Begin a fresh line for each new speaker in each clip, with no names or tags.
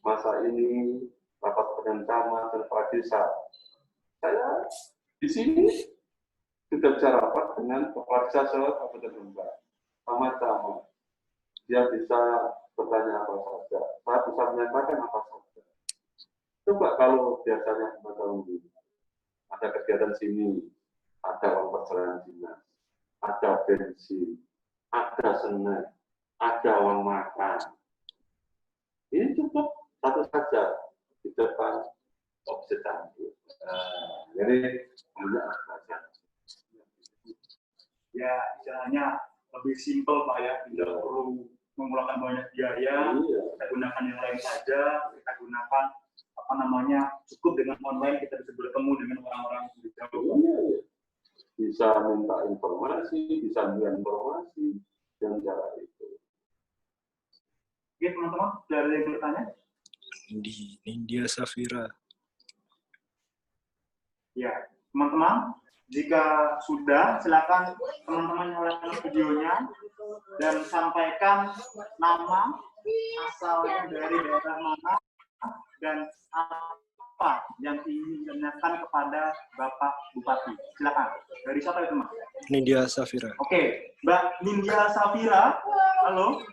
masa ini rapat penentama dan kepala desa. Saya di sini sudah bisa rapat dengan kepala desa Kabupaten Rembang. Sama-sama. Dia bisa bertanya apa saja. Saya bisa menyampaikan apa saja. Coba kalau biasanya ada kegiatan sini, ada uang perjalanan dinas, ada bensin, ada snack, ada uang makan. Ini cukup satu saja di depan opsi canggih. Jadi banyak saja.
Ya, istilahnya lebih simpel Pak ya, tidak perlu mengeluarkan banyak biaya, kita gunakan yang lain saja, kita gunakan apa namanya, cukup dengan online kita bisa bertemu dengan orang-orang di jauh.
Bisa minta informasi, bisa berikan informasi dengan cara itu.
Oke teman-teman, sudah ada yang bertanya?
Nindya Safira.
Ya, teman-teman, jika sudah, silakan teman-teman nyalakan videonya dan sampaikan nama, asalnya dari daerah mana, dan apa yang ingin ditanyakan kepada Bapak Bupati. Silakan. Dari siapa itu, Mas?
Nindya Safira.
Oke, Mbak Nindya Safira. Halo.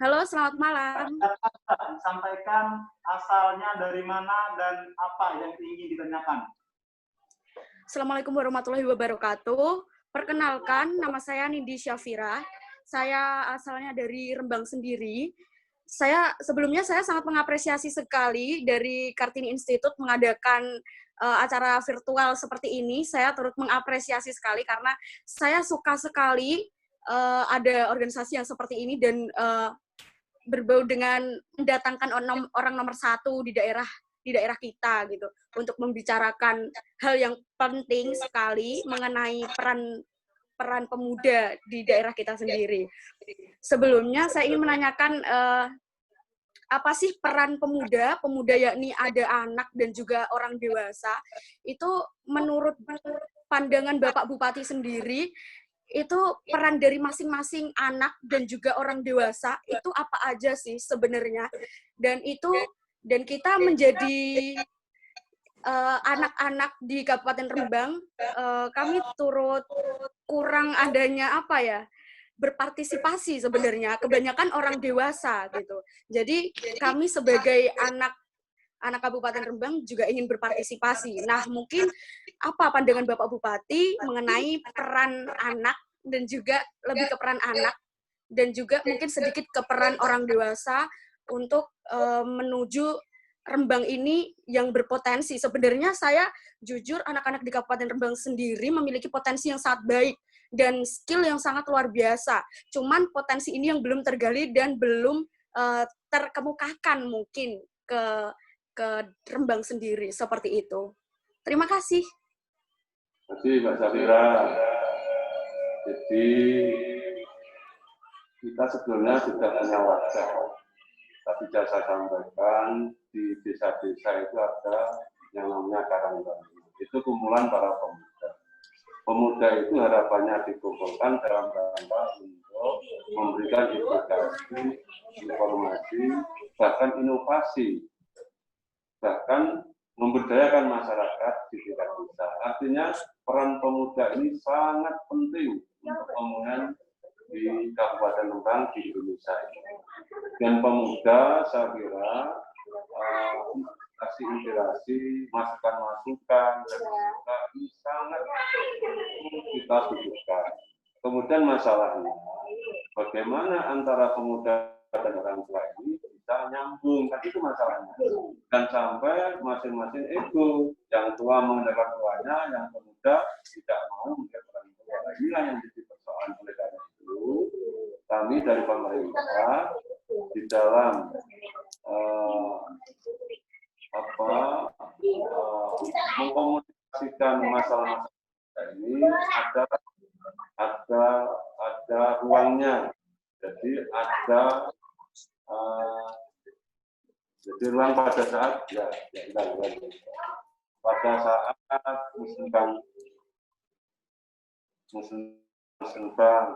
Halo, selamat malam.
Sampaikan asalnya dari mana dan apa yang ingin ditanyakan.
Assalamualaikum warahmatullahi wabarakatuh. Perkenalkan, nama saya Nindi Syafira. Saya asalnya dari Rembang sendiri. Sebelumnya saya sangat mengapresiasi sekali dari Kartini Institute mengadakan acara virtual seperti ini. Saya turut mengapresiasi sekali karena saya suka sekali ada organisasi yang seperti ini dan berbau dengan mendatangkan orang nomor satu di daerah kita gitu untuk membicarakan hal yang penting sekali mengenai peran pemuda di daerah kita sendiri. Sebelumnya saya ingin menanyakan apa sih peran pemuda yakni ada anak dan juga orang dewasa, itu menurut pandangan Bapak Bupati sendiri, itu peran dari masing-masing anak dan juga orang dewasa itu apa aja sih sebenarnya, dan kita menjadi anak-anak di Kabupaten Rembang, kami turut kurang adanya berpartisipasi sebenarnya, kebanyakan orang dewasa gitu. Jadi kami sebagai anak Kabupaten Rembang juga ingin berpartisipasi. Nah, mungkin apa pandangan Bapak Bupati mengenai peran anak dan juga lebih ke peran anak dan juga mungkin sedikit ke peran orang dewasa untuk menuju Rembang ini yang berpotensi. Sebenarnya saya jujur anak-anak di Kabupaten Rembang sendiri memiliki potensi yang sangat baik dan skill yang sangat luar biasa. Cuman potensi ini yang belum tergali dan belum terkemukakan mungkin ke Rembang sendiri, seperti itu. Terima kasih.
Terima kasih Mbak Safira. Jadi kita sebelumnya sudah punya wadah. Tapi saya sampaikan di desa-desa itu ada yang namanya Karangbangi. Itu kumpulan para pemuda. Pemuda itu harapannya dikumpulkan dalam rangka untuk memberikan edukasi, informasi, bahkan inovasi, bahkan memberdayakan masyarakat di tingkat desa. Artinya peran pemuda ini sangat penting untuk pembangunan di Kabupaten Rembang di Indonesia ini. Dan pemuda saya kira inspirasi, masukan-masukan dan juga ini sangat kita butuhkan. Kemudian masalahnya, bagaimana antara pemuda dan orang tua ini bisa nyambung, kan itu masalahnya. Dan sampai masing-masing ego, yang tua mengenalkan tuanya, yang pemuda tidak mau mengenalkan tua. Inilah yang jadi persoalan. Oleh karena itu, kami dari pemerintah di dalam mengkomunikasikan masalah-masalah ini ada ruangnya. Jadi ada jadi ruang pada saat pada saat musim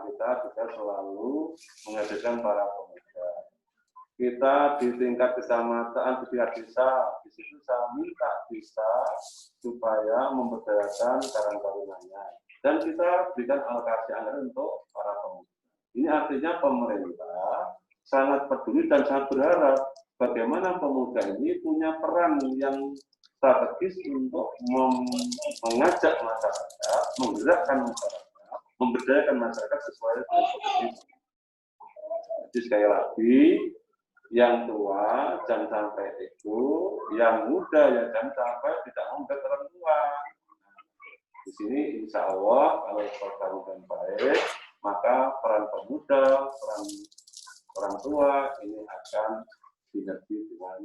kita selalu menghadirkan para pemuda. kita di tingkat kecamatan, di tingkat desa, di situ saya minta desa supaya memberdayakan Karang Tarunanya. Dan kita berikan alokasi anggaran untuk para pemuda. Ini artinya pemerintah sangat peduli dan sangat berharap bagaimana pemuda ini punya peran yang strategis untuk mengajak masyarakat, menggerakkan masyarakat, memberdayakan masyarakat sesuai dengan kondisi. Jadi sekali lagi, yang tua jangan sampai itu, yang muda ya jangan sampai tidak membuat orang tua. Di sini insya Allah kalau bergabung dengan baik, maka peran pemuda, peran orang tua ini akan sinergi dengan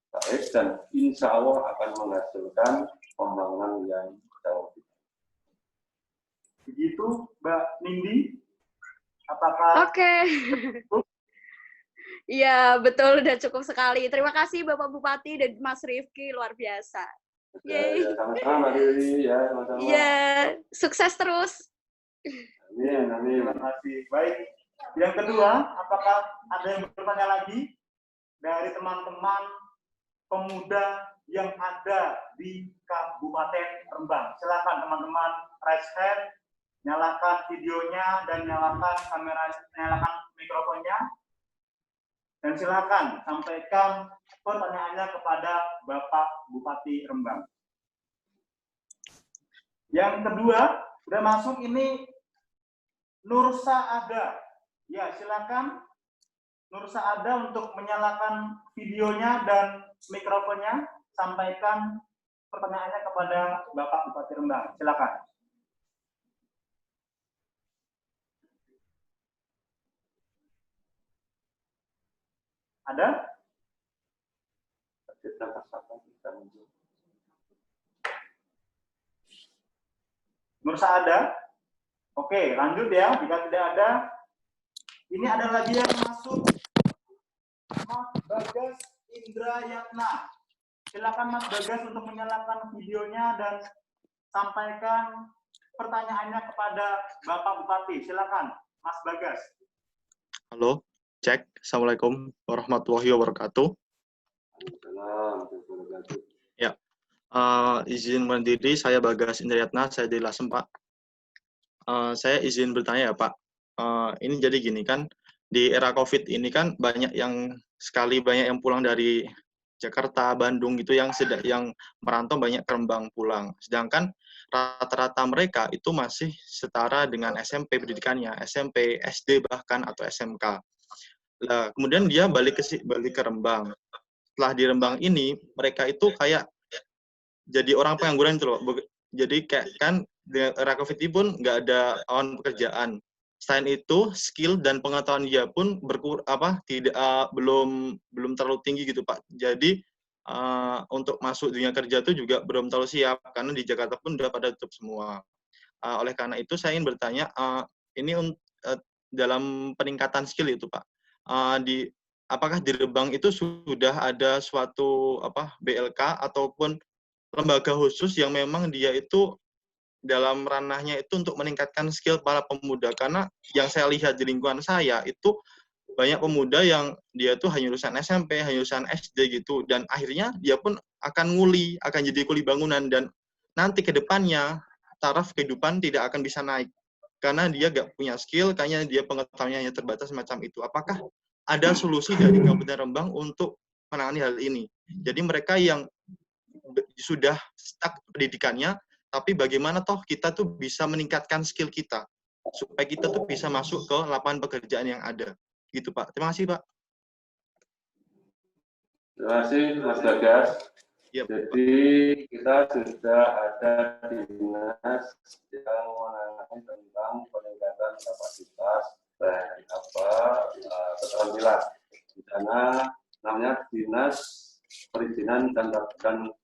baik dan insya Allah akan menghasilkan pembangunan yang jauh.
Begitu, Mbak Nindi? Apakah?
Oke. Iya, betul. Udah cukup sekali. Terima kasih Bapak Bupati dan Mas Rifki. Luar biasa.
Ya, sama-sama Mbak Dewi. Ya, sama-sama.
Iya, sukses terus.
Amin, amin.
Terima kasih. Baik. Yang kedua, apakah ada yang bertanya lagi dari teman-teman pemuda yang ada di Kabupaten Rembang? Silakan teman-teman raise hand, nyalakan videonya dan nyalakan kamera, nyalakan mikrofonnya, dan silakan sampaikan pertanyaannya kepada Bapak Bupati Rembang. Yang kedua, sudah masuk ini Nursa Ada. Ya, silakan Nursa Ada untuk menyalakan videonya dan mikrofonnya, sampaikan pertanyaannya kepada Bapak Bupati Rembang. Silakan. Ada? Nursa Ada? Oke, lanjut ya. Jika tidak ada, ini ada lagi yang masuk. Mas Bagas Indra Yatna. Silakan Mas Bagas untuk menyalakan videonya dan sampaikan pertanyaannya kepada Bapak Bupati. Silakan, Mas Bagas.
Halo, cek. Assalamualaikum warahmatullahi wabarakatuh. Ya, izin berdiri. Saya Bagas Indra Yatna. Saya dari Lasem, Pak. Saya izin bertanya ya, Pak. Ini jadi gini kan, di era COVID ini kan banyak yang pulang dari Jakarta, Bandung gitu yang merantau banyak ke Rembang pulang. Sedangkan rata-rata mereka itu masih setara dengan SMP pendidikannya, SMP, SD bahkan atau SMK. Nah, kemudian dia balik ke Rembang. Setelah di Rembang ini mereka itu kayak jadi orang pengangguran itu loh. Jadi kayak kan di era COVID ini pun nggak ada lawan pekerjaan. Selain itu, skill dan pengetahuan dia pun belum terlalu tinggi gitu, Pak. Jadi untuk masuk dunia kerja itu juga belum terlalu siap karena di Jakarta pun udah pada tutup semua. Oleh karena itu saya ingin bertanya, ini dalam peningkatan skill itu, Pak. Apakah di Rembang itu sudah ada suatu BLK ataupun lembaga khusus yang memang dia itu dalam ranahnya itu untuk meningkatkan skill para pemuda, karena yang saya lihat di lingkungan saya itu banyak pemuda yang dia tuh hanya lulusan SMP, hanya lulusan SD gitu, dan akhirnya dia pun akan jadi kuli bangunan, dan nanti ke depannya taraf kehidupan tidak akan bisa naik karena dia gak punya skill, kayaknya dia pengetahuannya hanya terbatas semacam itu. Apakah ada solusi dari Kabupaten Rembang untuk menangani hal ini? Jadi mereka yang sudah stuck pendidikannya, tapi bagaimana toh kita tuh bisa meningkatkan skill kita supaya kita tuh bisa masuk ke lapangan pekerjaan yang ada, gitu Pak. Terima kasih Pak.
Terima kasih Mas Bagas.
Ya,
jadi kita sudah ada dinas yang menangani tentang peningkatan kapasitas keterampilan. Di sana namanya Dinas Perizinan dan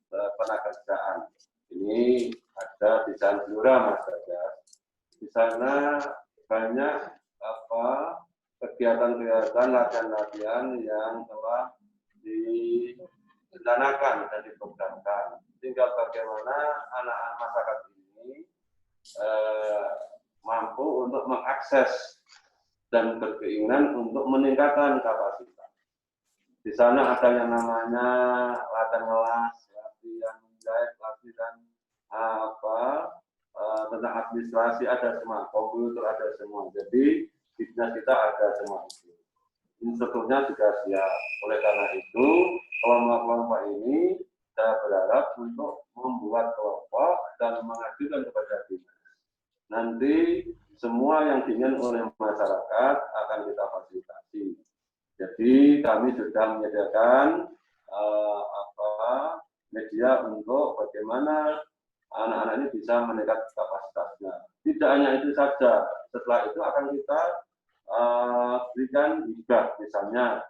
Penakerjaan. Ini ada di Jalan Blora, Mas Bagas. Di sana banyak kegiatan-kegiatan, latihan-latihan yang telah direncanakan dan diprogramkan. Tinggal bagaimana anak-anak masyarakat ini mampu untuk mengakses dan berkeinginan untuk meningkatkan kapasitas. Di sana ada yang namanya latihan ngelas, latihan menjahit, latihan tentang administrasi ada semua, komputer ada semua. Jadi di dinas kita ada semua itu. Instrukturnya juga siap. Oleh karena itu, kelompok-kelompok ini saya berharap untuk membuat kelompok dan mengajukan kepada dinas. Nanti semua yang diinginkan oleh masyarakat akan kita fasilitasi. Jadi kami sudah menyediakan media untuk bagaimana anak-anak ini bisa meningkat kapasitasnya. Tidak hanya itu saja, setelah itu akan kita berikan hibah, misalnya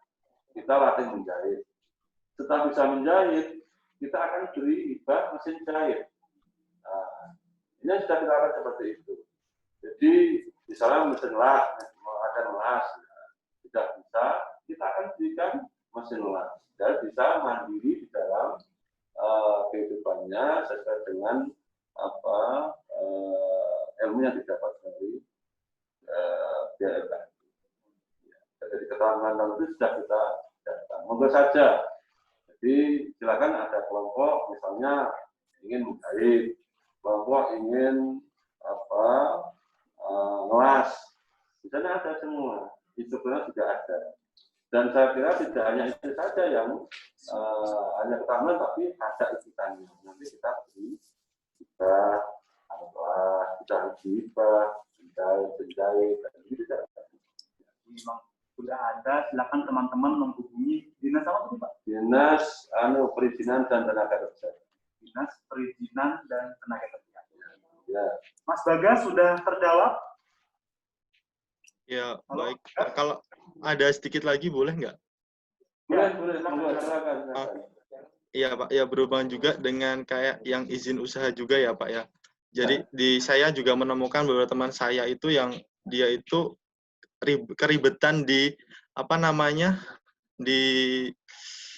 kita latih menjahit. Setelah bisa menjahit, kita akan beri hibah mesin jahit. Nah, ini sudah kita lakukan seperti itu. Jadi misalnya mesin las, ada las, tidak bisa, kita akan berikan mesin las. Dan bisa mandiri di dalam kehidupannya sesuai dengan ilmu yang didapat dari BLK. Jadi keterangan itu sudah kita datang. Monggo saja. Jadi silakan ada kelompok misalnya ingin menjahit, kelompok ingin ngelas. Di sana ada semua. Instrukturnya juga ada. Dan saya kira tidak hanya itu saja yang hanya keterangan, tapi ada ikutannya. Nanti kita beri kita penjahit, dan gitu saja.
Memang sudah ada, silakan teman-teman menghubungi dinas apa tadi Pak?
Dinas Perizinan dan Tenaga Kerja.
Dinas Perizinan dan Tenaga Kerja.
Ya.
Mas Bagas sudah terjawab?
Ya,
Halo?
baik. Kalau ada sedikit lagi boleh nggak?
Boleh, silakan.
Iya Pak, ya berhubungan juga dengan kayak yang izin usaha juga ya Pak ya. Jadi di saya juga menemukan beberapa teman saya itu yang dia itu keribetan di di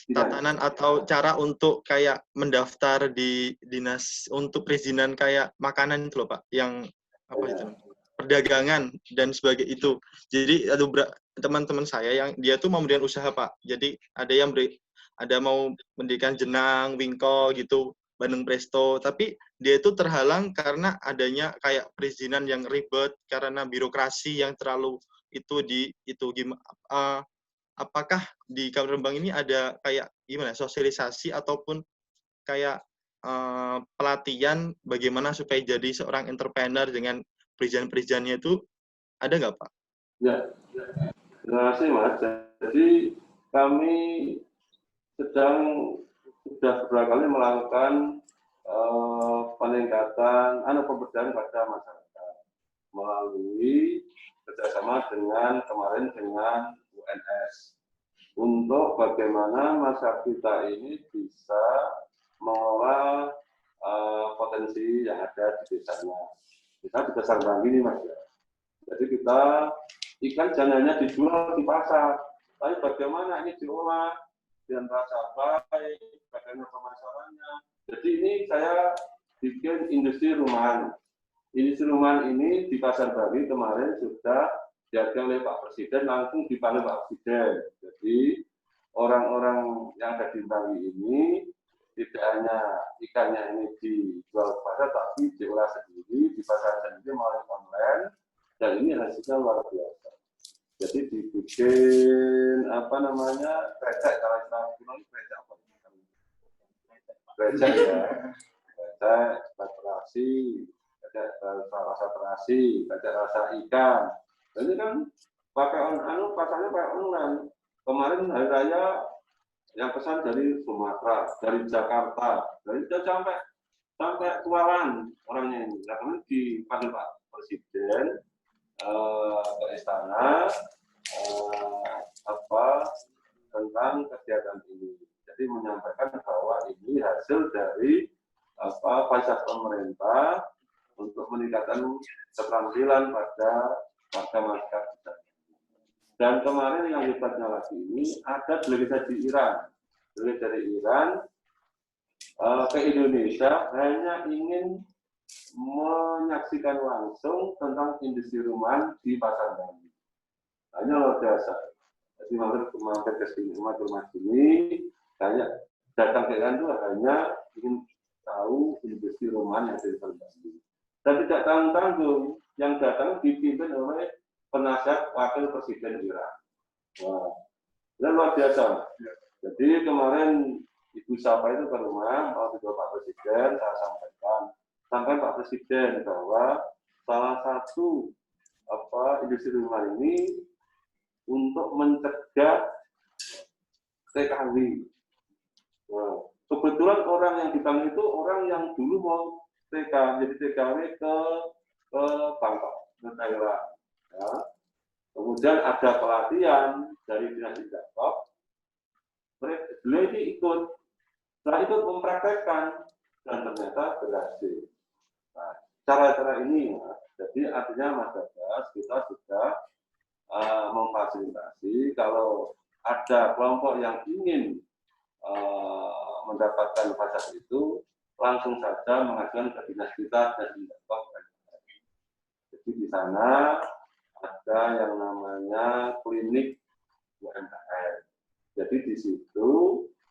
tatanan atau cara untuk kayak mendaftar di dinas untuk perizinan kayak makanan itu loh Pak, yang itu perdagangan dan sebagainya itu. Jadi ada teman-teman saya yang dia tuh mau mendirikan usaha Pak. Jadi ada yang ada mau mendirikan Jenang, Wingko gitu, Bandeng Presto, tapi dia itu terhalang karena adanya kayak perizinan yang ribet karena birokrasi yang terlalu apakah di Kabupaten Rembang ini ada kayak gimana sosialisasi ataupun kayak pelatihan bagaimana supaya jadi seorang entrepreneur dengan perizinan-perizinannya itu ada nggak Pak?
Ya, terima kasih Mas. Jadi kami sudah beberapa kali melakukan peningkatan pemberdayaan pada masyarakat melalui kerjasama kemarin dengan UNS untuk bagaimana masyarakat kita ini bisa mengolah potensi yang ada di desanya. Kita di Desa Rembang ini Mas ya. Jadi kita ikan jangan hanya dijual di pasar, tapi bagaimana ini diolah dengan rasa baik, bagaimana pemasarannya. Jadi ini saya bikin industri rumahan. Industri rumahan ini di Pasar Bali kemarin sudah diadakan oleh Pak Presiden, langsung dipanggil Pak Presiden. Jadi orang-orang yang ada di Bali ini tidak hanya ikannya ini dijual ke pasar, tapi diolah sendiri, di pasar sendiri melalui online, dan ini hasilnya luar biasa. Jadi dibikin krecek, kalau kita bilang krecek apa? Krecek ya, krecek terasi, krecek rasa terasi, krecek rasa ikan. Jadi kan pakai pasarnya pakai online. Kemarin hari raya yang pesan dari Sumatera, dari Jakarta, dari sampai Kualan orangnya ini. Karena dipanggil Pak Presiden ke istana tentang kegiatan ini. Jadi menyampaikan bahwa ini hasil dari fasilitas pemerintah untuk meningkatkan keterampilan pada masyarakat kita. Dan kemarin yang hebatnya lagi ini ada delegasi dari Iran. Delegasi dari Iran ke Indonesia hanya ingin menyaksikan langsung tentang industri rumahan di Pasar Bali. Hanya luar biasa. Jadi mampir ke sini, saya datang ke kan itu hanya ingin tahu industri rumahan yang dari Bali. Dan tidak tanggung-tanggung, yang datang dipimpin oleh penasihat wakil presiden Iran. Wah, dan luar biasa. Jadi kemarin Ibu Sapa itu ke rumah, waktu itu Pak Presiden, saya sampaikan Pak Presiden bahwa salah satu industri rumah ini untuk mencegah TKW. Nah, kebetulan orang yang dipanggil itu orang yang dulu mau jadi TKW ke Bangkok, ke Thailand. Ya. Kemudian ada pelatihan dari Dinas Indakop, beliau ini ikut, setelah ikut mempraktekkan dan ternyata berhasil. Nah, cara-cara ini, jadi artinya Mas Bagas, kita sudah memfasilitasi kalau ada kelompok yang ingin mendapatkan fasilitas itu, langsung saja mengajukan ke dinas kita dan Indakop. Jadi di sana ada yang namanya klinik UMKM. Jadi di situ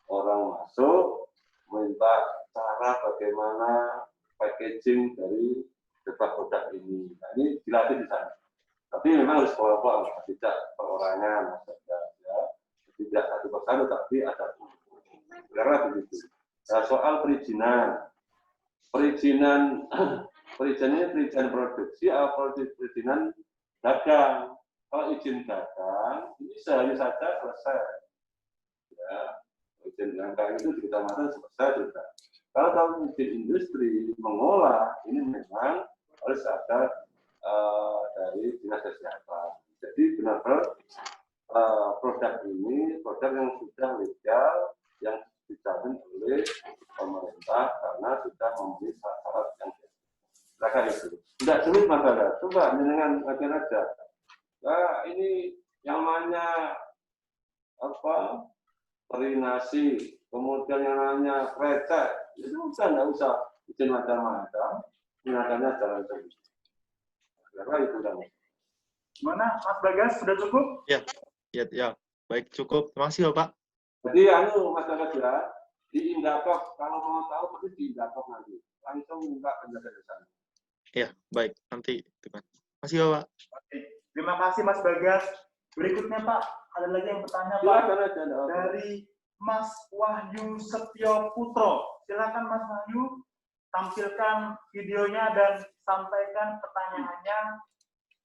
orang masuk minta cara bagaimana packaging dari produk ini. Nah, ini dilatih di sana. Tapi memang harus kelompok, tidak perorangan, ya. Tidak satu persatu, tapi ada. Karena begitu. Nah, soal perizinan produksi atau perizinan dagang. Kalau izin dagang, ini sehari saja selesai. Ya, izin dagang itu kita masuk selesai sudah. Kalau izin industri mengolah, ini memang harus ada dari dinas kesehatan. Jadi benar-benar produk ini produk yang sudah legal, yang dijamin oleh pemerintah karena sudah memenuhi syarat yang silakan itu. Tidak sulit masalah, coba dengan bagian aja. Nah, ini yang namanya terinasi, kemudian yang namanya receh, itu nggak usah izin macam-macam, gunakannya jalan terus. Karena itu kan.
Gimana, Mas Bagas, sudah cukup?
Ya. Baik, cukup. Terima kasih, Pak.
Jadi, Mas Bagas ya, di Indakop, kalau mau tahu, pasti di Indakop nanti. Langsung minta penjelasan.
Ya, baik. Nanti, terima kasih, Pak.
Oke. Terima kasih, Mas Bagas. Berikutnya, Pak, ada lagi yang bertanya, Pak. Dari Mas Wahyu Setio Putro. Silakan, Mas Wahyu, tampilkan videonya dan sampaikan pertanyaannya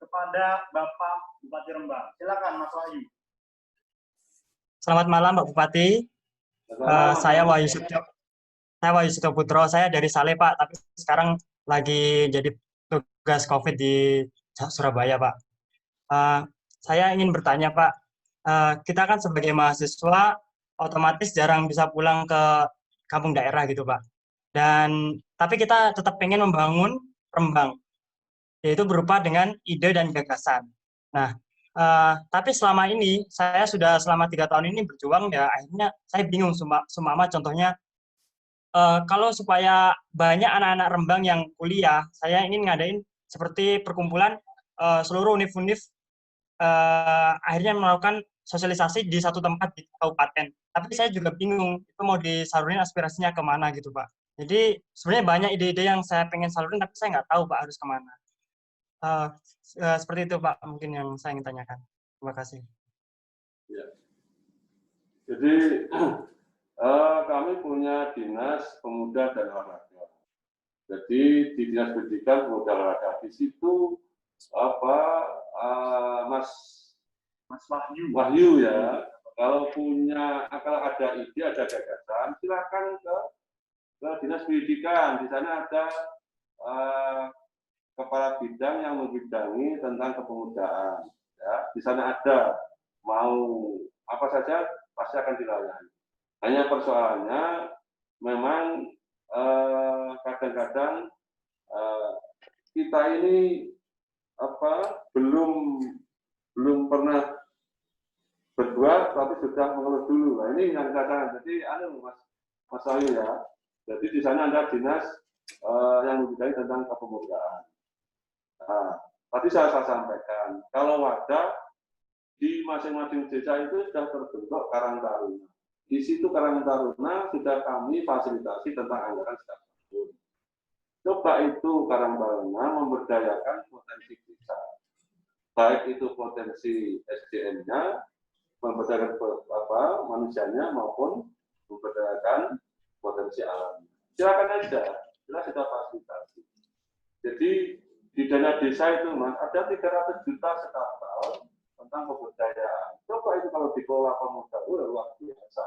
kepada Bapak Bupati Rembang. Silakan, Mas Wahyu.
Selamat malam, Pak Bupati. Saya Wahyu Setio Putro. Saya dari Saleh, Pak, tapi sekarang lagi jadi tugas COVID di Surabaya, Pak. Saya ingin bertanya, Pak. Kita kan sebagai mahasiswa otomatis jarang bisa pulang ke kampung daerah gitu, Pak. Tapi kita tetap pengen membangun Rembang, yaitu berupa dengan ide dan gagasan. Nah, tapi selama ini saya sudah selama 3 tahun ini berjuang, ya akhirnya saya bingung. Sumama contohnya, kalau supaya banyak anak-anak Rembang yang kuliah, saya ingin ngadain seperti perkumpulan seluruh univ-univ, akhirnya melakukan sosialisasi di satu tempat di kabupaten. Tapi saya juga bingung itu mau disalurin aspirasinya kemana gitu, Pak. Jadi sebenarnya banyak ide-ide yang saya pengen salurin, tapi saya nggak tahu, Pak, harus kemana. Seperti itu, Pak, mungkin yang saya ingin tanyakan. Terima kasih.
Ya. Jadi kami punya Dinas Pemuda dan Olahraga. Jadi di Dinas Pendidikan Pemuda dan Olahraga di situ Mas Wahyu ya. Kalau ada ide, ada gagasan, silakan ke Dinas Pendidikan. Di sana ada kepala bidang yang membidangi tentang kepemudaan. Ya, di sana ada, mau apa saja pasti akan dilayani. Hanya persoalannya memang kadang-kadang kita ini belum pernah berbuat tapi sudah mengeluh dulu. Nah, ini yang kadang. Jadi Mas Wahyu ya. Jadi di sana ada dinas yang membidangi tentang kepemudaan. Nah, tadi saya sampaikan, kalau wadah di masing-masing desa itu sudah terbentuk Karang Taruna. Di situ Karang Taruna sudah kami fasilitasi tentang anggaran setiap tahun. Coba itu Karang Taruna memberdayakan potensi desa, baik itu potensi SDM-nya, memberdayakan manusianya maupun memberdayakan potensi alam. Silakan aja, kita sudah fasilitasi. Jadi di dana desa itu Mas ada 300 juta setiap tahun tentang pemberdayaan. Coba itu kalau dikelola pemuda, luar biasa.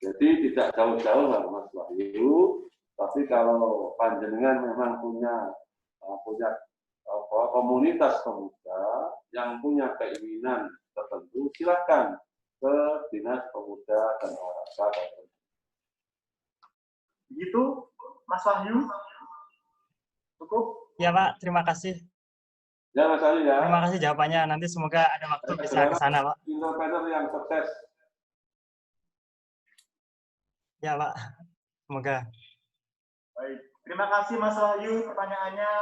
Jadi tidak jauh-jauh lah Mas Wahyu, tapi kalau panjenengan memang punya komunitas pemuda yang punya keinginan tertentu, silakan ke Dinas Pemuda dan Olahraga.
Begitu, Mas Wahyu? Cukup?
Ya Pak, terima kasih.
Ya Mas Wahyu ya.
Terima kasih jawabannya. Nanti semoga ada waktu bisa ke sana Pak.
Interpreter yang sukses.
Ya Pak, semoga.
Baik, terima kasih Mas Wahyu pertanyaannya.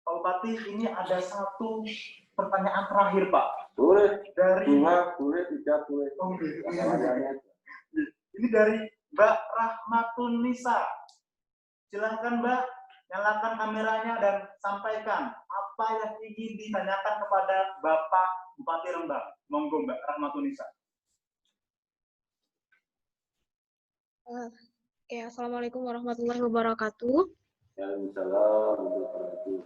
Pak Bupati, ini ada satu pertanyaan terakhir Pak.
Boleh,
Dari
boleh, tidak boleh.
Ini dari Mbak Rahmatunisa. Silakan Mbak, nyalakan kameranya dan sampaikan apa yang ingin ditanyakan kepada Bapak Bupati Rembang. Monggo Mbak Rahmatunisa.
Oke, Assalamualaikum warahmatullahi wabarakatuh.
Waalaikumsalam warahmatullahi wabarakatuh.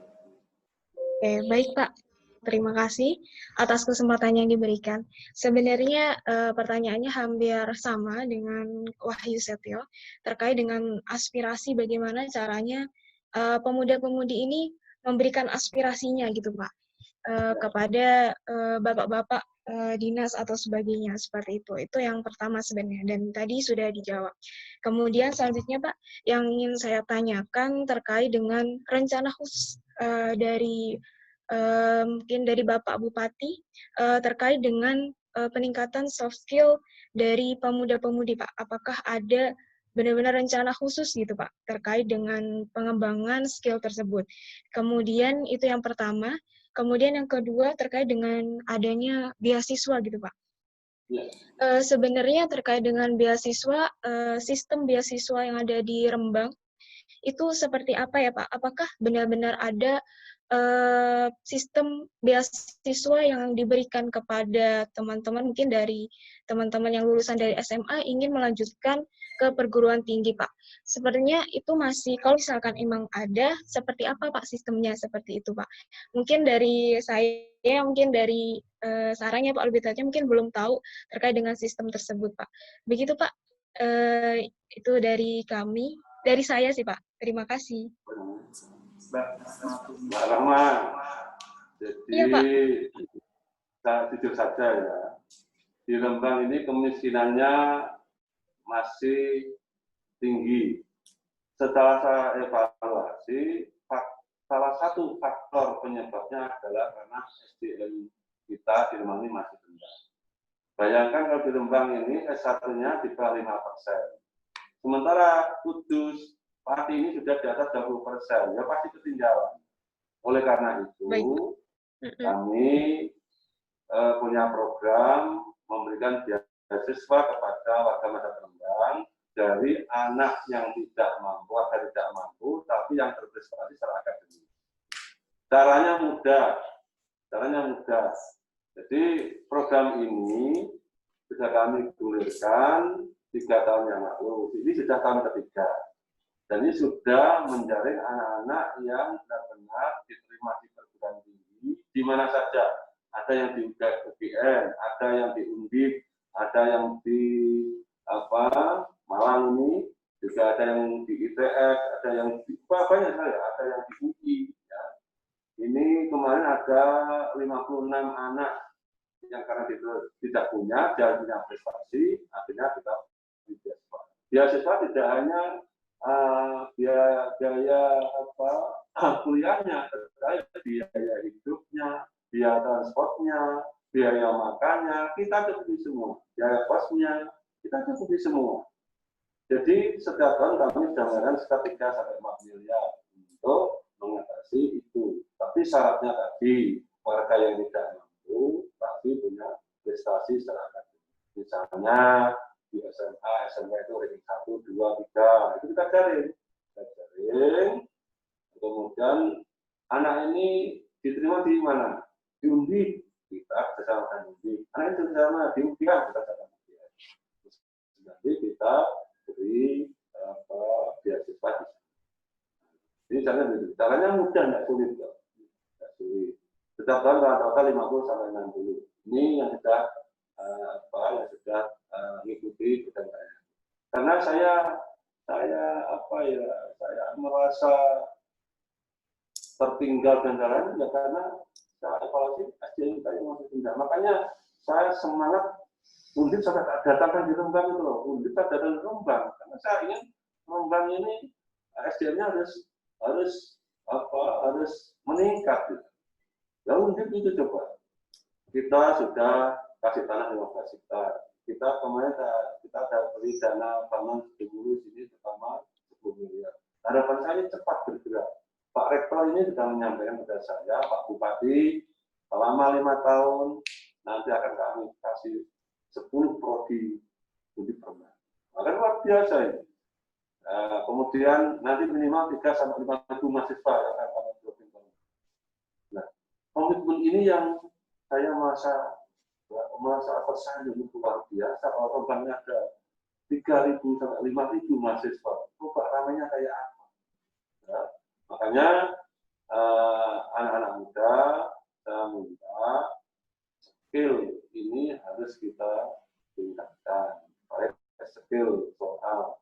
Oke, baik Pak. Terima kasih atas kesempatan yang diberikan. Sebenarnya pertanyaannya hampir sama dengan Wahyu Setio terkait dengan aspirasi bagaimana caranya pemuda-pemudi ini memberikan aspirasinya gitu Pak kepada bapak-bapak dinas atau sebagainya seperti itu. Itu yang pertama sebenarnya dan tadi sudah dijawab. Kemudian selanjutnya Pak, yang ingin saya tanyakan terkait dengan rencana khusus dari mungkin dari Bapak Bupati terkait dengan peningkatan soft skill dari pemuda-pemudi Pak. Apakah ada benar-benar rencana khusus gitu Pak terkait dengan pengembangan skill tersebut. Kemudian itu yang pertama. Kemudian yang kedua terkait dengan adanya beasiswa gitu Pak.
Ya.
Sebenarnya terkait dengan beasiswa, sistem beasiswa yang ada di Rembang itu seperti apa ya Pak? Apakah benar-benar ada sistem beasiswa yang diberikan kepada teman-teman mungkin dari teman-teman yang lulusan dari SMA ingin melanjutkan ke perguruan tinggi Pak? Sepertinya itu masih kalau misalkan emang ada, seperti apa Pak sistemnya seperti itu Pak? Mungkin dari saya, mungkin dari sarannya Pak lebih tepatnya mungkin belum tahu terkait dengan sistem tersebut Pak. Begitu Pak, itu dari kami, dari saya sih Pak. Terima kasih.
Mbak Rahma, jadi
Iya, Pak.
jujur saja ya, di Rembang ini kemiskinannya masih tinggi. Setelah saya evaluasi, salah satu faktor penyebabnya adalah karena SDM kita di Rembang ini masih rendah. Bayangkan kalau di Rembang ini S1-nya di bawah 5%. Sementara Kudus, Pati ini sudah di atas 20%, ya pasti ketinggalan. Oleh karena itu, kami punya program memberikan beasiswa kepada warga masyarakat Rembang dari anak yang tidak mampu, warga tidak mampu, tapi yang berprestasi secara akademik. Caranya mudah. Jadi program ini sudah kami gulirkan 3 tahun yang lalu. Ini sudah tahun ketiga. Dan ini sudah menjaring anak-anak yang benar-benar diterima di perguruan tinggi, di mana saja. Ada yang di UGM, ada yang di Undip, ada yang di Malang ini, juga ada yang di ITS, ada yang di banyak sekali, ada yang di UI. Ya. Ini kemarin ada 56 anak yang karena tidak punya, dia punya prestasi, akhirnya kita beasiswa. Beasiswa tidak hanya biaya kuliahnya, terkait biaya hidupnya, biaya transportnya, biaya makannya, kita cukupi semua. Biaya kosnya, kita cukupi semua. Jadi setiap tahun kami sudah menganggarkan sekitar 3-4 miliar untuk mengatasi itu. Tapi syaratnya tadi, warga yang tidak mampu itu pasti punya prestasi secara akademik. Misalnya di SMA, SMK itu ranking 1, 2, 3, itu kita jaring. Kemudian anak ini diterima di mana? Di Undi, kita bersama dengan Undi. Anak itu bersama di UPH, kita bersama UPH. Nanti kita beri beasiswa. Ini jangan gitu. Caranya mudah, nggak sulit. Nggak sulit. Setiap tahun rata-rata 50 sampai 60. Ini yang sudah mengikuti program saya. Karena saya merasa tertinggal dan lain-lain ya karena saya evaluasi SDM kita yang masih rendah. Makanya saya semangat Undip sampai datangkan di Rembang itu loh. Undip datang di Rembang karena saya ingin Rembang ini SDM-nya harus meningkat. Gitu. Ya Undip itu coba. Kita sudah kasih tanah 15 hektar. Kita kemarin kita ada beri dana bangun dulu sini pertama 10 miliar. Harapan saya ini cepat bergerak. Pak Rektor ini sudah menyampaikan kepada saya, Pak Bupati, selama 5 tahun nanti akan kami kasih 10 prodi Undip Rembang. Maka luar biasa ini. Kemudian nanti minimal 3 sampai 5 ribu mahasiswa yang akan kami provinsi. Nah, komitmen ini yang saya merasa tersanjung luar biasa. Kalau Rembangnya ada 3.000 sampai 5.000 mahasiswa, coba ramainya kayak apa? Ya. Makanya anak-anak muda saya minta skill ini harus kita tingkatkan, baik skill soal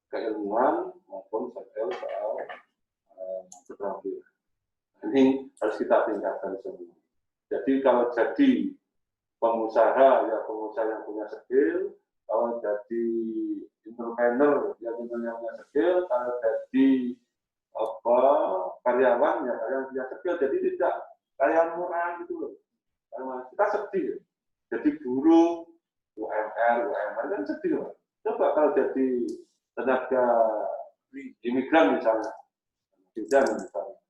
keilmuan maupun skill soal keterampilan. Ini harus kita tingkatkan semua. Jadi kalau jadi pengusaha ya pengusaha yang punya skill, kalau jadi entrepreneur yang punya skill, kalau jadi karyawan ya karyawan punya skill, jadi tidak karyawan murah gitu loh. Kita sedih. Jadi guru, UMR kan sedih loh. Coba kalau jadi tenaga imigran misalnya, misalnya,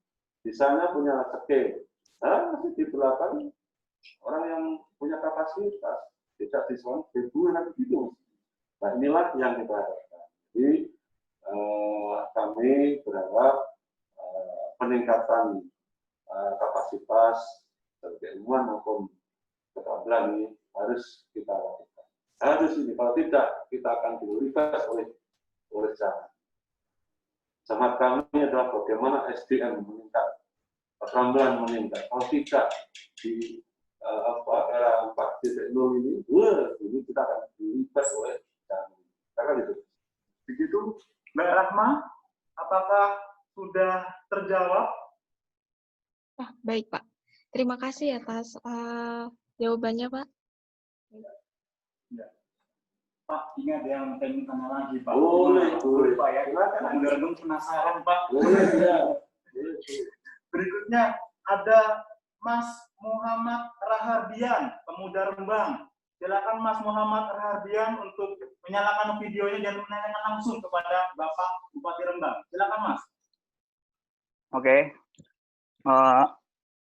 di sana punya skill, masih di belakang orang yang punya kapasitas tidak diskon ribuan gitu. Nah inilah yang kita harapkan. Jadi kami berharap peningkatan kapasitas keilmuan maupun keterampilan ini harus kita lakukan. Harus ini, kalau tidak kita akan dilurikas oleh zaman. Semangat kami adalah bagaimana SDM meningkat, keterampilan meningkat. Kalau tidak di era 4.0 ini kita akan dilibas oleh zaman. Karena itu.
Begitu, Mbak Rahma, apakah sudah terjawab?
Baik, Pak. Terima kasih atas jawabannya, Pak.
Ya. Pak, ini ada yang pengen tanya lagi, Pak.
Boleh,
Pak ya. Benar-benar penasaran, Pak.
Boleh, ya.
Berikutnya ada Mas Muhammad Rahardian, pemuda Rembang. Silakan Mas Muhammad Rahardian untuk menyalakan videonya dan menanyakan langsung kepada Bapak Bupati Rembang. Silakan Mas.
Oke.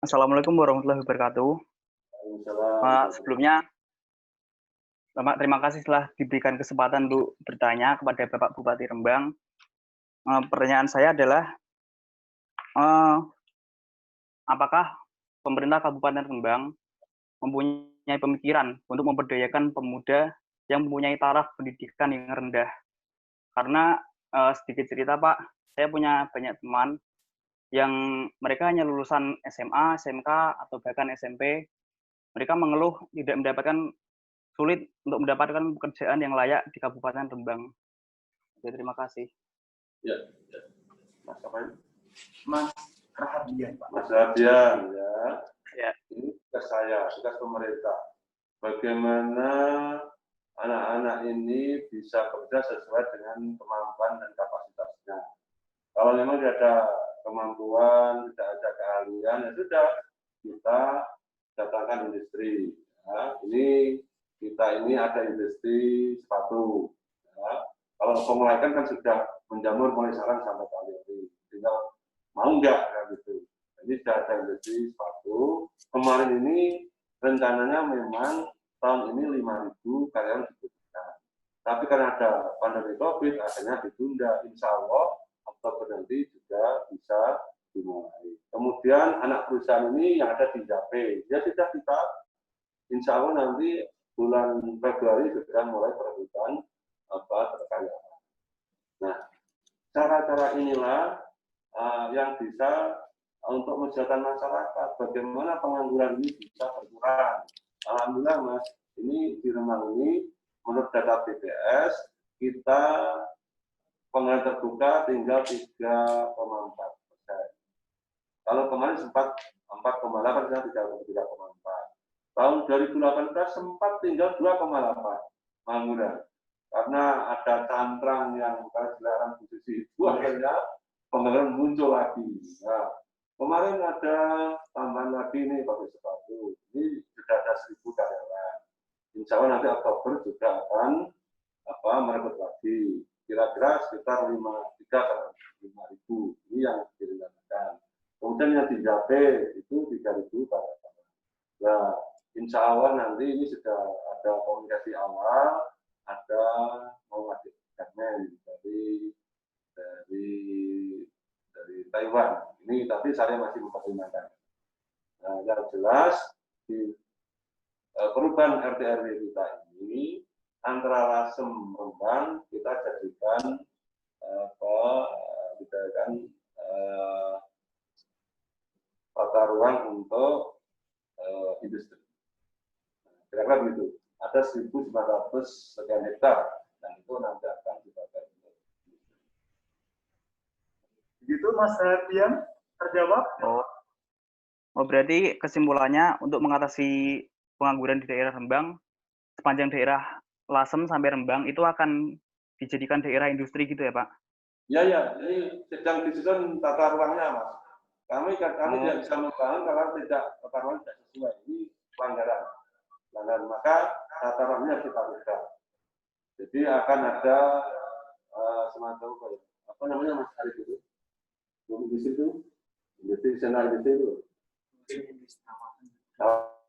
Assalamualaikum warahmatullahi wabarakatuh. Sebelumnya, Bapak terima kasih telah diberikan kesempatan untuk bertanya kepada Bapak Bupati Rembang. Pertanyaan saya adalah, apakah pemerintah Kabupaten Rembang mempunyai pemikiran untuk memberdayakan pemuda yang mempunyai taraf pendidikan yang rendah? Karena sedikit cerita Pak, saya punya banyak teman yang mereka hanya lulusan SMA, SMK, atau bahkan SMP. Mereka mengeluh tidak mendapatkan sulit untuk mendapatkan pekerjaan yang layak di Kabupaten Rembang. Jadi, terima kasih.
Ya. Mas apa ini?
Mas Rahardian, Pak.
Mas Rahardian, ya.
Ya.
Ini tugas saya, tugas pemerintah. Bagaimana anak-anak ini bisa kerja sesuai dengan kemampuan dan kapasitasnya. Kalau memang tidak ada kemampuan, tidak ada keahlian, ya sudah kita datangkan industri. Ya, kita ini ada industri sepatu. Ya. Kalau pengolahan kan sudah menjamur mulai sekarang sampai tahun ini. Tinggal mau nggak kan gitu. Ini sudah ada industri sepatu. Kemarin ini rencananya memang tahun ini 5.000 karyawan dibutuhkan. Tapi karena ada pandemi COVID, akhirnya ditunda. Insya Allah Oktober nanti juga bisa dimulai. Kemudian anak perusahaan ini yang ada di Jape, ya sudah kita, insya Allah nanti bulan Februari sudah mulai perebutan kekayaan. Nah, cara-cara inilah yang bisa untuk mensejahterakan masyarakat. Bagaimana pengangguran ini bisa berkurang. Alhamdulillah Mas, ini di Rembang ini menurut data BPS kita pengangguran terbuka tinggal 3,4%. Kalau kemarin sempat 4,8, sekarang 3,4. Tahun 2018 sempat tinggal 2,8 pengangguran. Karena ada cantrang yang dilarang posisi itu, akhirnya pengangguran muncul lagi. Nah, kemarin ada tambahan lagi nih pabrik sepatu. Ini sudah ada 1.000 karyawan. Insya Allah nanti Oktober juga akan merekrut lagi. Kira-kira sekitar 5.000. Ini yang direncanakan. Kemudian yang di Jape itu 3.000 karyawan. Nah, insya Allah nanti ini sudah ada komunikasi awal, ada mau ngasih segmen dari Taiwan. Ini tapi saya masih mempertimbangkan. Nah, yang jelas di perubahan RT/RW kita ini antara Lasem Rembang kita jadikan tata ruang untuk industri. Kira-kira begitu. Ada 1.900 sekian hektar dan itu nanti akan dipakai untuk industri.
Begitu Mas Herdian, terjawab?
Oh, berarti kesimpulannya untuk mengatasi pengangguran di daerah Rembang, sepanjang daerah Lasem sampai Rembang itu akan dijadikan daerah industri gitu ya Pak?
Ya, ini sedang disusun tata ruangnya Mas. Kami tidak bisa membangun kalau tata ruang tidak sesuai. Ini pelanggaran. Maka tata ruangnya kita ubah. Jadi akan ada semacam apa namanya Mas Arif itu? Industri itu? Industri senal industri itu?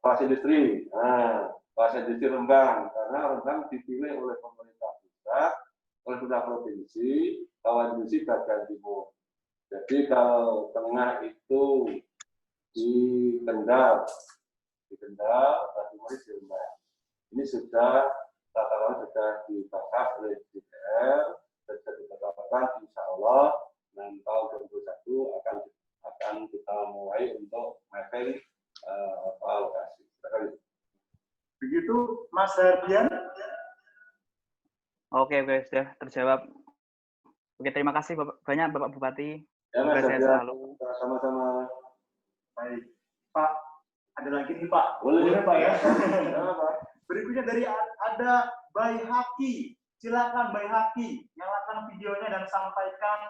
Kawasan industri. Nah, kawasan industri Rembang. Karena Rembang dipilih oleh pemerintah pusat, oleh pemerintah provinsi, kawasan industri bagian timur. Jadi kalau tengah itu di Kendal, timur di Rembang. Ini sudah tata ruang sudah dibahas oleh DPR, sudah ditetapkan insya Allah dan tahun 2021 akan kita mulai untuk mapping lokasi.
Begitu Mas Herdian.
Oke, sudah terjawab. Oke, terima kasih banyak Bapak Bupati.
Ya, Mas,
sehat selalu.
Sama-sama.
Baik, Pak. Ada lagi nih Pak.
Boleh
Pak ya.
Pak.
Berikutnya dari ada Bay Haki. Silakan Bay Haki, nyalakan videonya dan sampaikan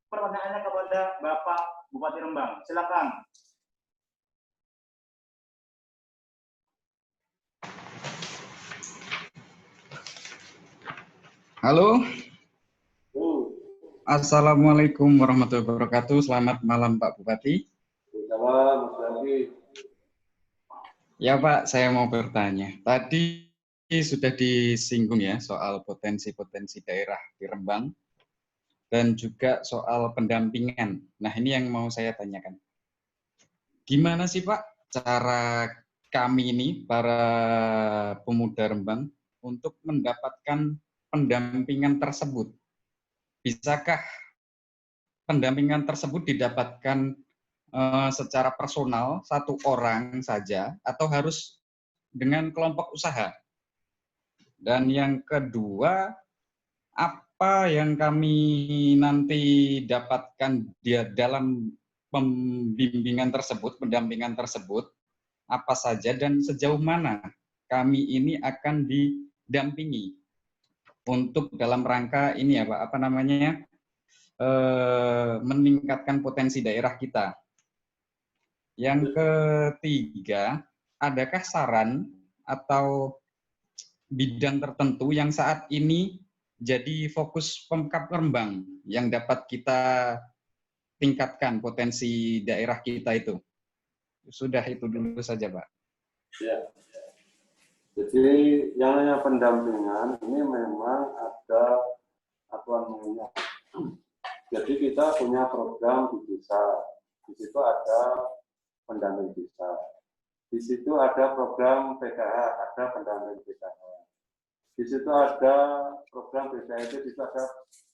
pertanyaannya kepada Bapak Bupati Rembang. Silakan.
Halo. Assalamualaikum warahmatullahi wabarakatuh. Selamat malam Pak Bupati.
Selamat pagi.
Ya Pak, saya mau bertanya. Tadi sudah disinggung ya soal potensi-potensi daerah di Rembang dan juga soal pendampingan. Nah ini yang mau saya tanyakan. Gimana sih Pak cara kami ini, para pemuda Rembang, untuk mendapatkan pendampingan tersebut? Bisakah pendampingan tersebut didapatkan secara personal, satu orang saja, atau harus dengan kelompok usaha? Dan yang kedua, apa yang kami nanti dapatkan dalam pembimbingan tersebut, pendampingan tersebut, apa saja dan sejauh mana kami ini akan didampingi untuk dalam rangka ini ya Pak, apa namanya, meningkatkan potensi daerah kita. Yang ketiga, adakah saran atau bidang tertentu yang saat ini jadi fokus Pemkab Rembang yang dapat kita tingkatkan potensi daerah kita itu. Sudah itu dulu saja, Pak.
Ya. Jadi yang namanya pendampingan ini memang ada aturan mainnya. Jadi kita punya program di desa. Di situ ada pendamping desa. Di situ ada program PKH, ada pendamping PKH. Di situ ada program BKMP, di situ ada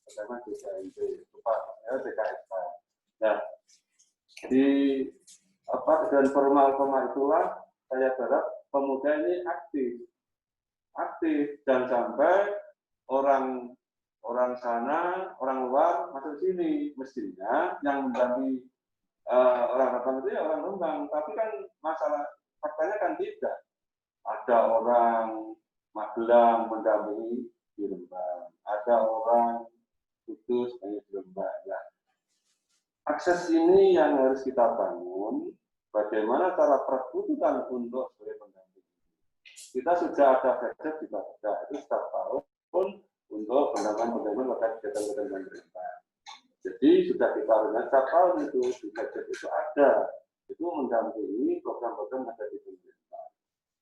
bagaimana BKMP, BKSK. Nah, di dan formal itulah saya berharap pemuda ini aktif dan sampai orang sana, orang luar masuk sini. Mestinya yang mendampingi orang Rembang itu ya orang Rembang, tapi kan masalah faktanya kan tidak. Ada orang Magelang mendampingi di Rembang, ada orang Kudus di Rembang. Ya. Akses ini yang harus kita bangun. Bagaimana cara perbutuhan untuk sebagai pendamping. Kita sudah ada budget di Bapeda itu setiap tahun untuk pendampingan terkait kegiatan-kegiatan pemerintah. Jadi sudah kita rencanakan setiap tahun itu di budget itu ada, itu mendampingi program-program yang ada di pemerintah.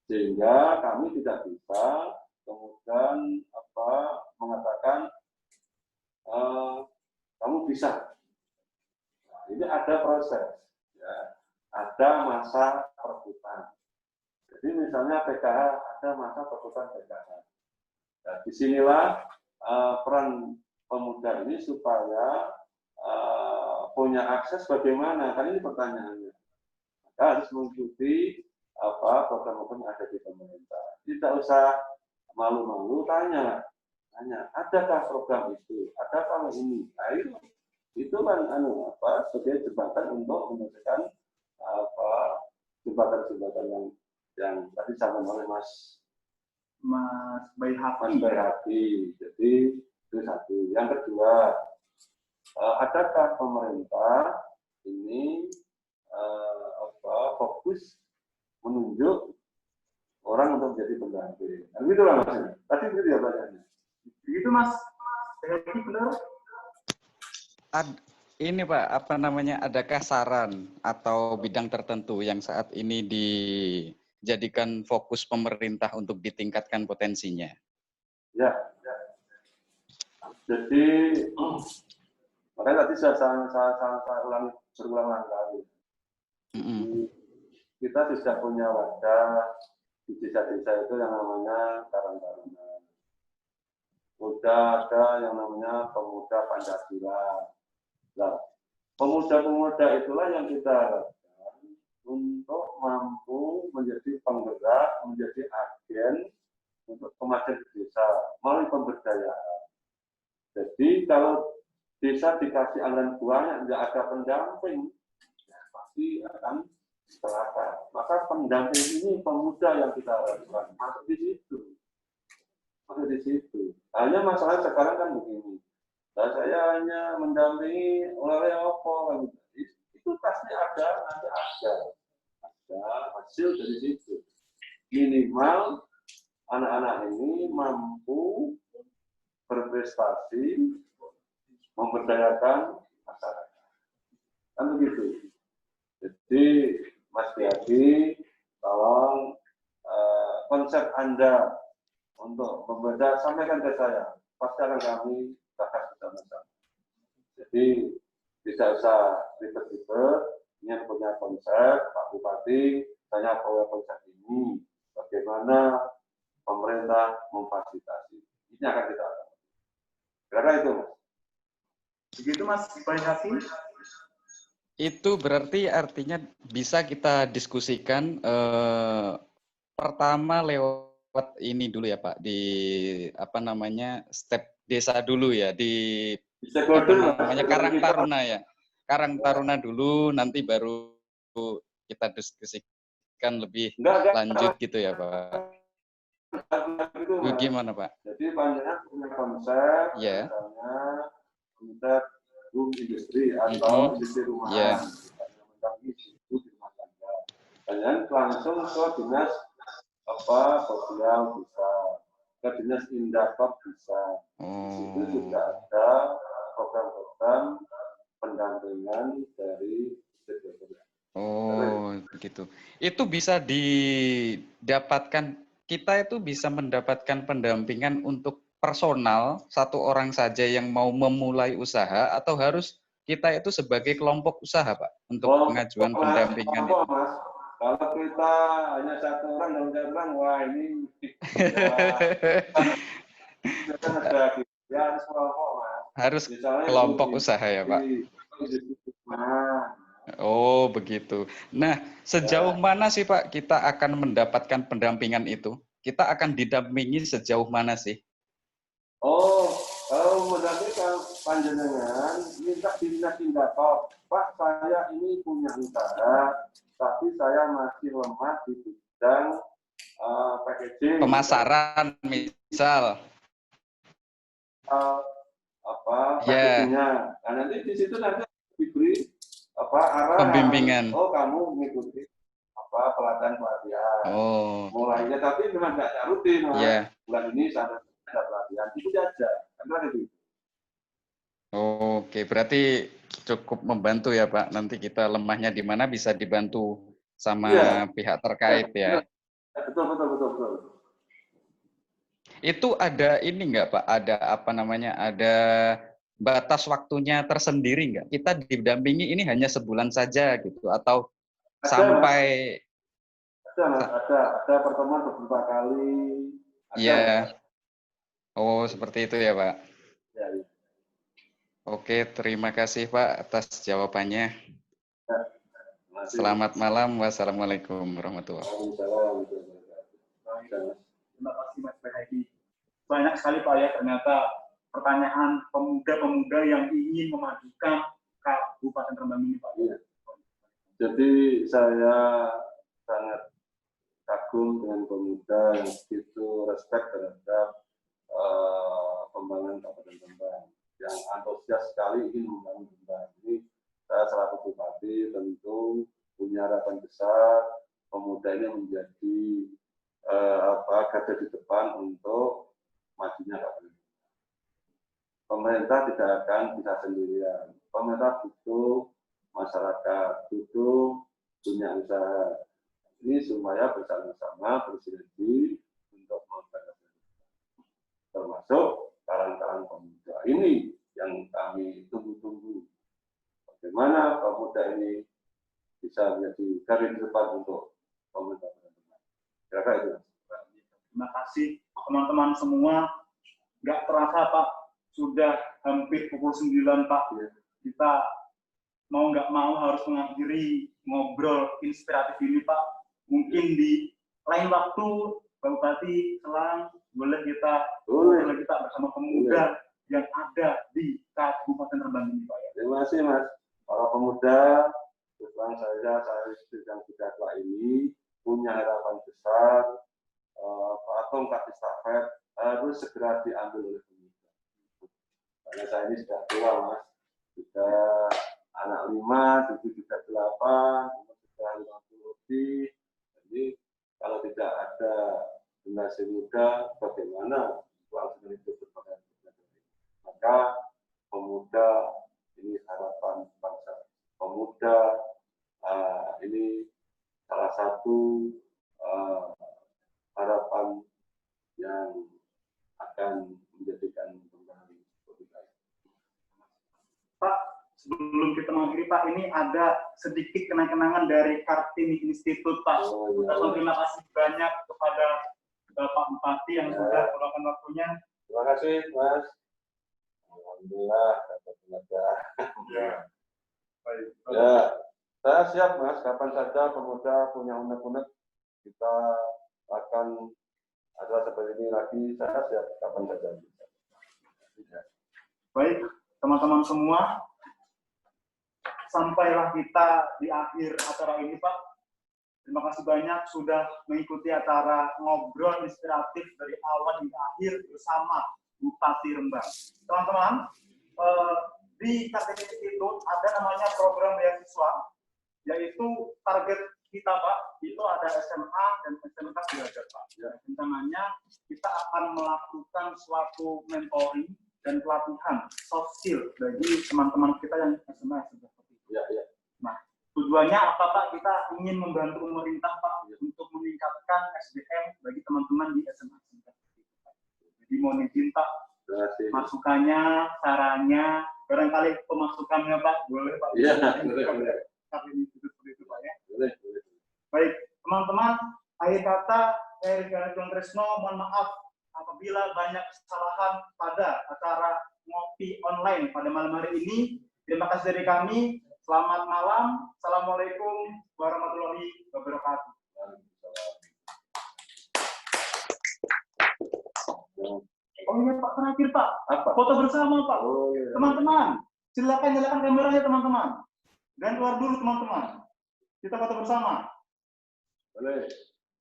Sehingga kami tidak bisa kemudian mengatakan kamu bisa. Nah, ini ada proses. Ya. Ada masa perebutan. Jadi misalnya PKH ada masa perebutan PKH. Nah, disinilah peran pemuda ini supaya punya akses bagaimana? Kan ini pertanyaannya. Maka harus mengikuti program-program yang ada di pemerintah. Tidak usah malu-malu tanya, adakah program itu? Adakah ini? Nah, itu kan sebagai jembatan untuk menyelesaikan jembatan-jembatan yang tadi disampaikan oleh Mas Bayhaqi. Jadi itu satu. Yang kedua, adakah pemerintah ini fokus menunjuk orang untuk menjadi pendamping? Nah, begitulah maksudnya. Tadi begitu ya pertanyaannya.
Begitu Mas Bayhaqi, benar?
Ini Pak, adakah saran atau bidang tertentu yang saat ini dijadikan fokus pemerintah untuk ditingkatkan potensinya?
Ya. Jadi, makanya tadi saya ulang berulang kali. Kita sudah punya wadah di desa-desa itu yang namanya Karang Taruna. Sudah ada yang namanya Pemuda Pancasila. Nah, pemuda-pemuda itulah yang kita harapkan untuk mampu menjadi penggerak, menjadi agen untuk kemajuan desa melalui pemberdayaan. Jadi kalau desa dikasih anggaran banyak, tidak ada pendamping, ya pasti akan celaka. Maka pendamping ini pemuda yang kita harapkan masuk di situ. Hanya masalah sekarang kan begini. Nah, saya hanya mendampingi oleh apa, itu pasti ada hasil dari situ. Minimal anak-anak ini mampu berprestasi, memberdayakan masyarakat. Kan begitu. Jadi Mas Bayhaqi, tolong konsep Anda untuk membaca sampaikan ke saya. Pasti akan kami bahas bersama-sama. Jadi tidak usah ribet-ribet. Ini punya konsep Pak Bupati, saya punya konsep ini. Bagaimana pemerintah memfasilitasi. Ini akan kita lakukan. Kira-kira itu, Mas.
Begitu Mas Bayhaqi.
Itu berarti artinya bisa kita diskusikan pertama lewat ini dulu ya Pak, di step desa dulu ya, di Karang Taruna ya. Karang Taruna dulu, nanti baru kita diskusikan lebih lanjut gitu ya Pak. Gimana Pak?
Jadi panjenengan punya konsep,
misalnya
konsep boom industri atau industri rumahan, dan langsung ke dinas sosial bisa, ke dinas Indakop bisa. Itu juga ada program-program pendampingan dari stakeholder.
Oh, begitu. Itu bisa didapatkan, kita itu bisa mendapatkan pendampingan untuk personal, satu orang saja yang mau memulai usaha, atau harus kita itu sebagai kelompok usaha, Pak, untuk pengajuan pendampingan itu?
Mas. Kalau kita hanya satu orang dan saya bilang, wah ini ya harus kelompok, Mas.
Harus
Misalnya
kelompok usaha ya, Pak? Oh, begitu. Nah, sejauh mana sih, Pak, kita akan mendapatkan pendampingan itu? Kita akan didampingi sejauh mana sih?
Oh, kalau mendampingkan panjenengan, minta tindak Pak, saya ini punya usaha, tapi saya masih lemah di bidang packaging.
Pemasaran, misal.
Packagingnya. Nah, nanti di situ nanti diberi arahan.
Pembimbingan.
Oh, kamu mengikuti pelatihan.
Oh.
Mulainya, tapi memang nggak rutin.
Yeah.
Bulan ini sampai ada pelatihan, itu saja. Karena itu.
Oke, berarti cukup membantu ya, Pak. Nanti kita lemahnya di mana bisa dibantu sama pihak terkait ya.
Betul.
Itu ada ini enggak, Pak? Ada apa namanya? Ada batas waktunya tersendiri enggak? Kita didampingi ini hanya sebulan saja gitu atau
ada,
sampai
ada pertemuan beberapa kali.
Iya. Oh, seperti itu ya, Pak.
Ya.
Oke, terima kasih Pak atas jawabannya. Selamat malam. Wassalamualaikum warahmatullahi wabarakatuh.
Terima kasih Mas Bahadi. Banyak sekali Pak ya ternyata pertanyaan pemuda-pemuda yang ingin memajukan Kabupaten Rembang ini Pak.
Iya. Jadi saya sangat kagum dengan pemuda yang begitu respect terhadap pembangunan Kabupaten Rembang, yang antusias sekali ingin membangun Rembang. Ini saya selaku bupati tentu punya harapan besar pemuda ini menjadi garda di depan untuk majunya Kabupaten. Pemerintah tidak akan bisa sendirian. Pemerintah butuh masyarakat, butuh punya usaha. Ini supaya bersama-sama bersinergi untuk memperbaiki, termasuk kalangan pemuda ini yang kami tunggu-tunggu. Bagaimana pemuda ini bisa menjadi garda depan untuk pemerintah. Kira-kira itu.
Terima kasih teman-teman semua. Nggak terasa Pak, sudah hampir pukul 9 Pak. Kita mau nggak mau harus mengakhiri ngobrol inspiratif ini Pak. Mungkin di lain waktu Pak Bupati Selang boleh kita bersama pemuda yang ada di Kabupaten Rembang ini Pak. Ya.
Terima kasih Mas. Para pemuda, terutama saya yang sudah tua ini punya harapan besar. Tongkat estafet harus segera diambil oleh pemuda. Karena saya ini sudah tua Mas, sudah anak 5, cucu sudah 8, umur sudah 50 lebih. Jadi kalau tidak ada generasi muda, bagaimana kelangsungan itu berbagai. Maka pemuda ini harapan bangsa. Pemuda ini salah satu harapan yang akan menjadikan pembangunan lebih baik.
Pak, sebelum kita mengakhiri Pak, ini ada sedikit kenang-kenangan dari Kartini Institute Pak. Terima kasih banyak kepada Bapak Bupati yang sudah meluangkan waktunya.
Terima kasih Mas. Alhamdulillah dapat belajar. Ya, saya siap Mas. Kapan saja pemuda punya unek-unek, kita akan ada seperti ini lagi, saya siap kapan saja.
Baik, teman-teman semua, sampailah kita di akhir acara ini, Pak. Terima kasih banyak sudah mengikuti acara ngobrol inspiratif dari awal hingga akhir bersama Bupati Rembang. Teman-teman, di Kartini Institute ada namanya program beasiswa, yaitu target kita Pak, itu ada SMA dan SMK belajar Pak. Ya, rencananya kita akan melakukan suatu mentoring dan pelatihan soft skill bagi teman-teman kita yang SMA seperti itu. Nah, tujuannya apa Pak? Kita ingin membantu pemerintah Pak untuk meningkatkan SDM bagi teman-teman di SMA. Jadi mohon izin Pak, masukannya, sarannya, barangkali pemasukannya Pak, boleh Pak? Iya, boleh. Seperti itu Pak ya. Boleh. Baik, teman-teman, akhir kata dari Bung Tresno, mohon maaf apabila banyak kesalahan pada acara ngopi online pada malam hari ini. Terima kasih dari kami. Selamat malam. Assalamualaikum warahmatullahi wabarakatuh. Oh iya Pak, terakhir Pak. Apa? Foto bersama Pak. Oh, iya. Teman-teman, silakan nyalakan kameranya teman-teman. Dan keluar dulu teman-teman. Kita foto bersama. Boleh.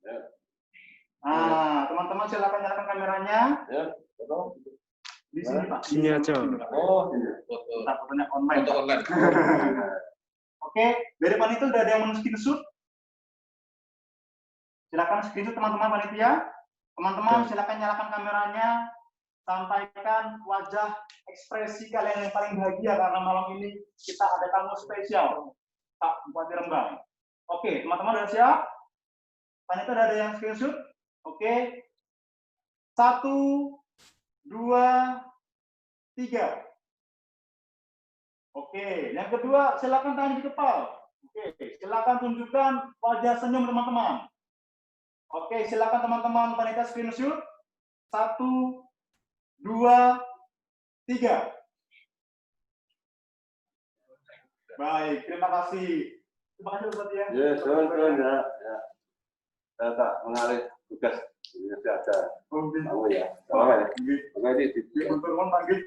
Ya. Nah, teman-teman silakan nyalakan kameranya. Ya, foto. Di sini Pak.
Sini aja.
Oh, iya. Kita fotonya online. Foto online. Oke, dari panitia sudah ada yang men-screenshot? Silakan screenshot teman-teman panitia. Teman-teman silakan nyalakan kameranya. Sampaikan wajah ekspresi kalian yang paling bahagia karena malam ini kita ada tamu spesial, Pak Bupati Rembang. Oke, teman-teman sudah siap? Panitia sudah ada yang screenshot? Oke. 1, 2, 3. Oke, yang kedua silakan tangan di kepala. Oke, silakan tunjukkan wajah senyum teman-teman. Oke, silakan teman-teman panitia screenshot. 1, 2, 3. Baik, terima kasih. Terima kasih Bupati ya.
Ya, soal ya. Saya tak mengalih tugas ini ada. Tahu ya. Tahu ya. Oke, ini
untuk panggil.